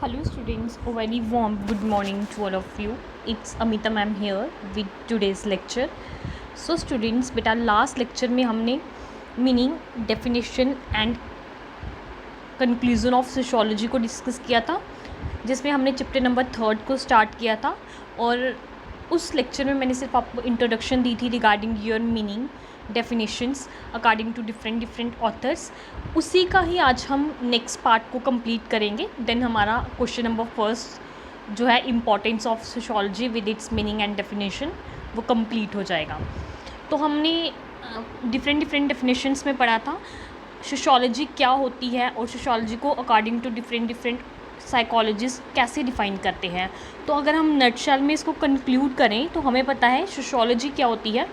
Hello students, a very warm good morning to all of you. It's Amita ma'am here with today's lecture. So students, बेटा last lecture में हमने meaning, definition and conclusion of sociology को discuss किया था, जिसमें हमने chapter number 3 को start किया था। और उस लेक्चर में मैंने सिर्फ आपको इंट्रोडक्शन दी थी regarding your meaning, definitions according to different authors. उसी का ही आज हम नेक्स्ट पार्ट को कंप्लीट करेंगे। देन हमारा क्वेश्चन नंबर फर्स्ट जो है importance of sociology with its meaning and definition, वो कंप्लीट हो जाएगा। तो हमने डिफरेंट डेफिनेशंस में पढ़ा था सोशियोलॉजी क्या होती है और सोशियोलॉजी को अकॉर्डिंग टू डिफरेंट साइकोलॉजिस्ट कैसे डिफ़ाइन करते हैं। तो अगर हम नटशेल में इसको कंक्लूड करें तो हमें पता है सोशियोलॉजी क्या होती है,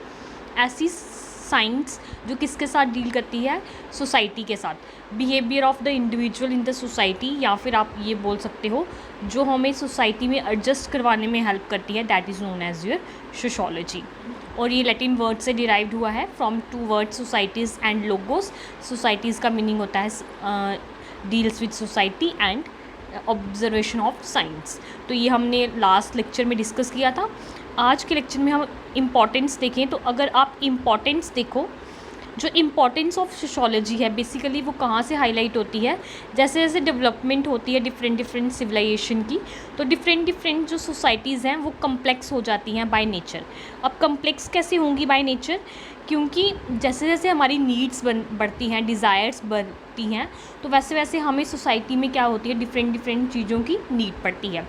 ऐसी साइंस जो किसके साथ डील करती है, सोसाइटी के साथ, behaviour of the individual in the society, या फिर आप ये बोल सकते हो जो हमें सोसाइटी में एडजस्ट करवाने में हेल्प करती है, that is known as your sociology. और ये लैटिन वर्ड से डिराइव्ड हुआ है from two word societies and logos. Societies का मीनिंग होता है deals with society and observation of science. तो ये हमने लास्ट लेक्चर में डिस्कस किया था। आज के लेक्चर में हम इम्पॉर्टेंस देखें तो अगर आप इम्पॉर्टेंस देखो, जो इम्पॉर्टेंस ऑफ सोशियोलॉजी है बेसिकली वो कहाँ से हाईलाइट होती है, जैसे जैसे डेवलपमेंट होती है डिफरेंट सिविलाइजेशन की, तो डिफरेंट जो सोसाइटीज़ हैं वो कम्प्लेक्स हो जाती हैं बाय नेचर। अब कम्प्लेक्स कैसे होंगी बाय नेचर, क्योंकि जैसे जैसे हमारी नीड्स बढ़ती हैं, डिज़ायर्स बढ़ती हैं, तो वैसे वैसे हमें सोसाइटी में क्या होती है डिफरेंट चीज़ों की नीड पड़ती है।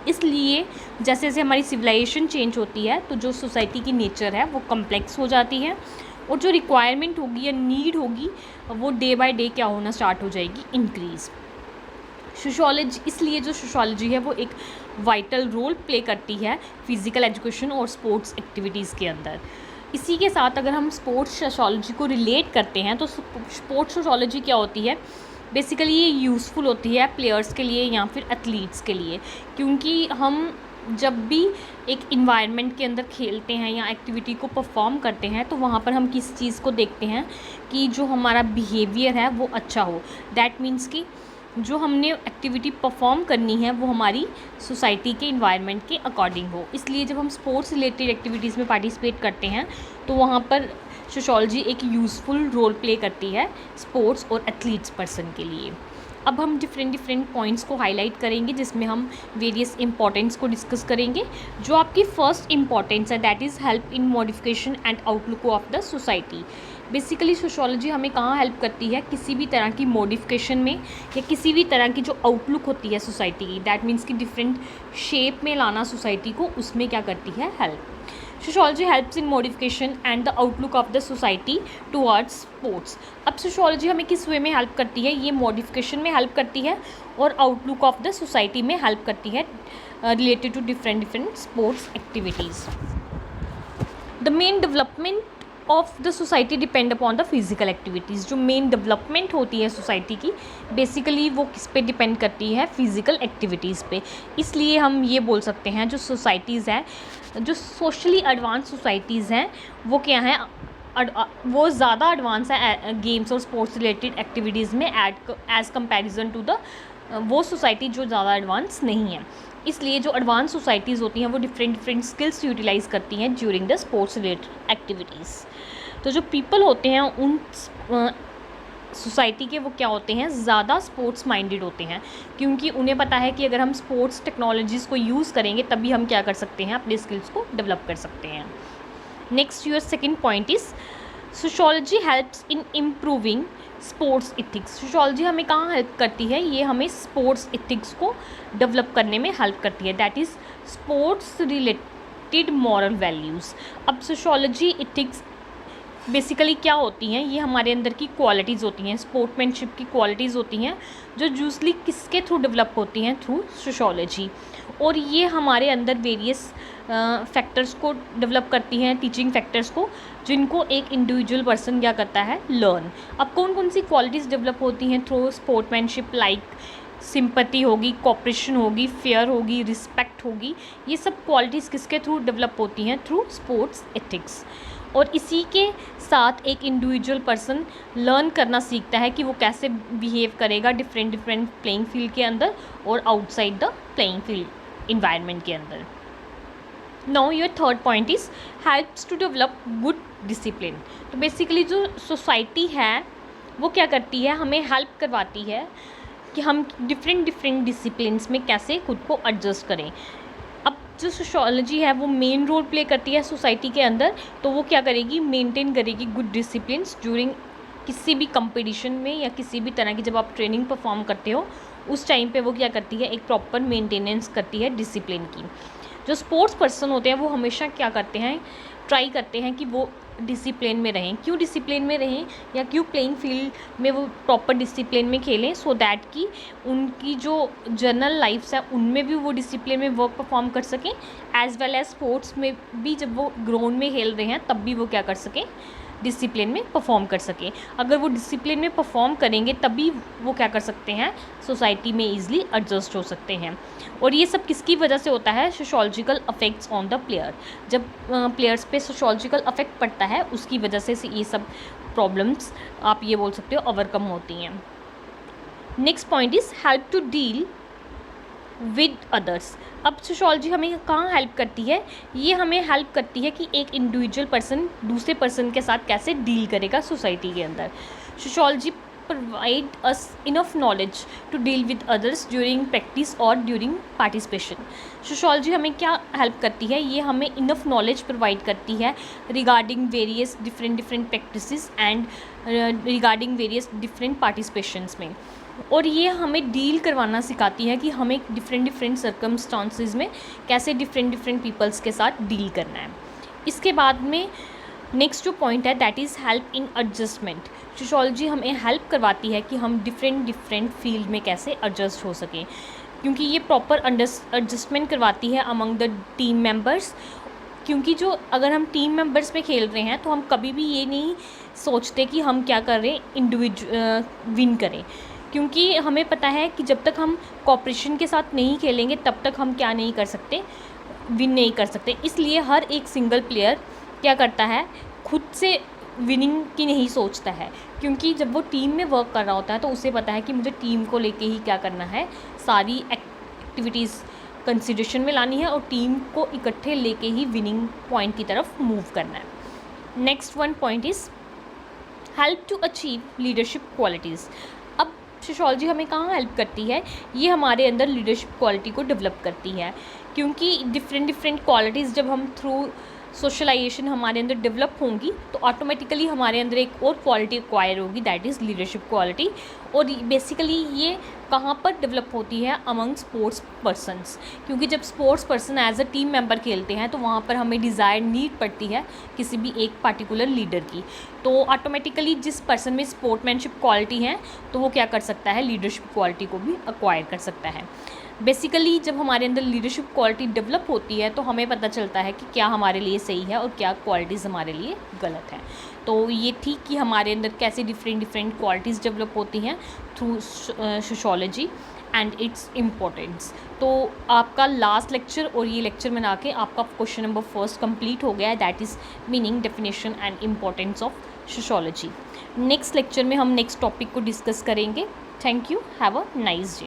इसलिए जैसे जैसे हमारी सिविलाइजेशन चेंज होती है तो जो सोसाइटी की नेचर है वो कम्प्लेक्स हो जाती है, और जो रिक्वायरमेंट होगी या नीड होगी वो डे बाय डे क्या होना स्टार्ट हो जाएगी, इंक्रीज़। सोशियोलॉजी, इसलिए जो सोशियोलॉजी है वो एक वाइटल रोल प्ले करती है फिज़िकल एजुकेशन और स्पोर्ट्स एक्टिविटीज़ के अंदर। इसी के साथ अगर हम स्पोर्ट्स सोशियोलॉजी को रिलेट करते हैं तो स्पोर्ट्स सोशियोलॉजी क्या होती है, बेसिकली ये यूज़फुल होती है प्लेयर्स के लिए या फिर एथलीट्स के लिए, क्योंकि हम जब भी एक इन्वायरमेंट के अंदर खेलते हैं या एक्टिविटी को परफॉर्म करते हैं तो वहाँ पर हम किस चीज़ को देखते हैं कि जो हमारा बिहेवियर है वो अच्छा हो। दैट मीन्स कि जो हमने एक्टिविटी परफॉर्म करनी है वो हमारी सोसाइटी के इन्वायरमेंट के अकॉर्डिंग हो। इसलिए जब हम स्पोर्ट्स रिलेटेड एक्टिविटीज़ में पार्टिसिपेट करते हैं तो वहाँ पर सोशियोलॉजी एक यूज़फुल रोल प्ले करती है स्पोर्ट्स और एथलीट्स पर्सन के लिए। अब हम डिफरेंट पॉइंट्स को हाईलाइट करेंगे, जिसमें हम वेरियस इंपॉर्टेंस को डिस्कस करेंगे। जो आपकी फ़र्स्ट इंपॉर्टेंस है that is help in modification and outlook of the society. Basically sociology हमें कहाँ हेल्प करती है, किसी भी तरह की मॉडिफिकेशन में या किसी भी तरह की जो आउटलुक होती है सोसाइटी की, दैट मीन्स कि डिफरेंट शेप में लाना सोसाइटी को, उसमें क्या करती है, help. Sociology helps in modification and the outlook of the society towards sports. अब सोशियोलॉजी हमें किस वे में हेल्प करती है, ये मॉडिफिकेशन में हेल्प करती है और आउटलुक ऑफ द सोसाइटी में हेल्प करती है related to different sports activities. The main development of the society depend upon the physical activities. जो मेन डेवलपमेंट होती है सोसाइटी की बेसिकली वो किस पे डिपेंड करती है, फिज़िकल एक्टिविटीज़ पे। इसलिए हम ये बोल सकते हैं जो सोसाइटीज़ हैं, जो सोशली एडवांस सोसाइटीज़ हैं वो क्या हैं, वो ज़्यादा एडवांस है गेम्स और स्पोर्ट्स रिलेटेड एक्टिविटीज़ में एज़ कंपैरिजन टू द वो सोसाइटी जो ज़्यादा एडवांस नहीं है। इसलिए जो एडवांस सोसाइटीज़ होती हैं वो डिफरेंट स्किल्स यूटिलाइज़ करती हैं during the sports related activities. तो जो पीपल होते हैं उन सोसाइटी के वो क्या होते हैं, ज़्यादा स्पोर्ट्स माइंडेड होते हैं, क्योंकि उन्हें पता है कि अगर हम स्पोर्ट्स टेक्नोलॉजीज़ को यूज़ करेंगे तभी हम क्या कर सकते हैं, अपने स्किल्स को डेवलप कर सकते हैं। Next your second point is sociology helps in improving sports ethics. Sociology हमें कहाँ हेल्प करती है, ये हमें स्पोर्ट्स इथिक्स को डेवलप करने में हेल्प करती है, that is sports related moral values. अब सोशियोलॉजी इथिक्स बेसिकली क्या होती हैं, ये हमारे अंदर की क्वालिटीज़ होती हैं, स्पोर्ट्समैनशिप की क्वालिटीज़ होती हैं, जो यूजली किसके थ्रू डेवलप होती हैं, थ्रू सोशियोलॉजी। और ये हमारे अंदर वेरियस फैक्टर्स को डेवलप करती हैं, टीचिंग फैक्टर्स को, जिनको एक इंडिविजुअल पर्सन क्या करता है, लर्न। अब कौन कौन सी क्वालिटीज़ डेवलप होती हैं थ्रू स्पोर्ट्समैनशिप, लाइक सिंपैथी होगी, कोऑपरेशन होगी, फेयर होगी, रिस्पेक्ट होगी। ये सब क्वालिटीज़ किसके थ्रू डेवलप होती हैं, थ्रू स्पोर्ट्स एथिक्स। और इसी के साथ एक इंडिविजुअल पर्सन लर्न करना सीखता है कि वो कैसे बिहेव करेगा डिफरेंट डिफरेंट प्लेइंग फील्ड के अंदर और outside the playing field environment के अंदर। Now your third point is helps to develop good discipline. तो बेसिकली जो सोसाइटी है वो क्या करती है, हमें हेल्प करवाती है कि हम डिफरेंट डिफरेंट डिसिप्लिन्स में कैसे खुद को एडजस्ट करें। अब जो सोशियोलॉजी है वो मेन रोल प्ले करती है सोसाइटी के अंदर, तो वो क्या करेगी, मेंटेन करेगी गुड डिसिप्लिन्स ड्यूरिंग किसी भी कंपटीशन में या किसी भी तरह की जब आप ट्रेनिंग परफॉर्म करते हो उस टाइम पे वो क्या करती है, एक प्रॉपर मेंटेनेंस करती है डिसिप्लिन की। जो स्पोर्ट्स पर्सन होते हैं वो हमेशा क्या करते हैं, ट्राई करते हैं कि वो डिसिप्लिन में रहें। क्यों डिसिप्लिन में रहें या क्यों प्लेइंग फील्ड में वो प्रॉपर डिसिप्लिन में खेलें, सो दैट कि उनकी जो जनरल लाइफ्स है उनमें भी वो डिसिप्लिन में वर्क परफॉर्म कर सकें, एज वेल एज स्पोर्ट्स में भी जब वो ग्राउंड में खेल रहे हैं तब भी वो क्या कर सकें, डिसिप्लिन में परफॉर्म कर सकें। अगर वो डिसिप्लिन में परफॉर्म करेंगे तभी वो क्या कर सकते हैं, सोसाइटी में ईजिली एडजस्ट हो सकते हैं। और ये सब किसकी वजह से होता है, sociological affects on the player. जब प्लेयर्स पे सोशियोलॉजिकल अफेक्ट पड़ता है उसकी वजह से ये सब प्रॉब्लम्स आप ये बोल सकते हो ओवरकम होती हैं। Next point is help to deal with others. अब सोशियोलॉजी हमें कहाँ हेल्प करती है, ये हमें हेल्प करती है कि एक इंडिविजुअल पर्सन दूसरे पर्सन के साथ कैसे डील करेगा सोसाइटी के अंदर। Sociology provide us enough knowledge to deal with others during practice और ड्यूरिंग पार्टिसिपेशन। सोशियोलॉजी हमें क्या हेल्प करती है, ये हमें इनफ नॉलेज प्रोवाइड करती है regarding various different practices and regarding various different participations में। और ये हमें डील करवाना सिखाती है कि हमें डिफरेंट सर्कमस्टांसिस में कैसे डिफरेंट पीपल्स के साथ डील करना है। इसके बाद में नेक्स्ट जो पॉइंट है that is help in adjustment. Sociology हमें हेल्प करवाती है कि हम डिफरेंट फील्ड में कैसे एडजस्ट हो सकें, क्योंकि ये प्रॉपर एडजस्टमेंट करवाती है अमंग द टीम मेंबर्स। क्योंकि जो अगर हम टीम मेंबर्स में खेल रहे हैं तो हम कभी भी ये नहीं सोचते कि हम क्या कर रहे हैं, विन करें, क्योंकि हमें पता है कि जब तक हम कॉपरेशन के साथ नहीं खेलेंगे तब तक हम क्या नहीं कर सकते, विन नहीं कर सकते। इसलिए हर एक सिंगल प्लेयर क्या करता है, खुद से विनिंग की नहीं सोचता है, क्योंकि जब वो टीम में वर्क कर रहा होता है तो उसे पता है कि मुझे टीम को लेके ही क्या करना है, सारी एक्टिविटीज़ कंसिडरेशन में लानी है और टीम को इकट्ठे लेके ही विनिंग पॉइंट की तरफ मूव करना है। Next one point is help to achieve leadership qualities. अब सोशियोलॉजी हमें कहाँ हेल्प करती है, ये हमारे अंदर लीडरशिप क्वालिटी को डेवलप करती है, क्योंकि डिफरेंट क्वालिटीज़ जब हम थ्रू सोशलाइजेशन हमारे अंदर डेवलप होंगी तो ऑटोमेटिकली हमारे अंदर एक और क्वालिटी एक्वायर होगी, दैट इज़ लीडरशिप क्वालिटी। और बेसिकली ये कहाँ पर डेवलप होती है, अमंग स्पोर्ट्स पर्सनस, क्योंकि जब sports person as a team member खेलते हैं तो वहाँ पर हमें डिज़ायर नीड पड़ती है किसी भी एक पार्टिकुलर लीडर की। तो ऑटोमेटिकली जिस पर्सन में स्पोर्ट्समैनशिप क्वालिटी है तो वो क्या कर सकता है, लीडरशिप क्वालिटी को भी एक्वायर कर सकता है। बेसिकली जब हमारे अंदर लीडरशिप क्वालिटी डेवलप होती है तो हमें पता चलता है कि क्या हमारे लिए सही है और क्या क्वालिटीज़ हमारे लिए गलत है। तो ये थी कि हमारे अंदर कैसे डिफरेंट क्वालिटीज़ डेवलप होती हैं through sociology and its importance. तो आपका लास्ट लेक्चर और ये लेक्चर में आके आपका क्वेश्चन नंबर फर्स्ट कंप्लीट हो गया है, that is meaning, definition and importance of sociology. Next lecture में हम नेक्स्ट टॉपिक को डिस्कस करेंगे। Thank you, have a nice day.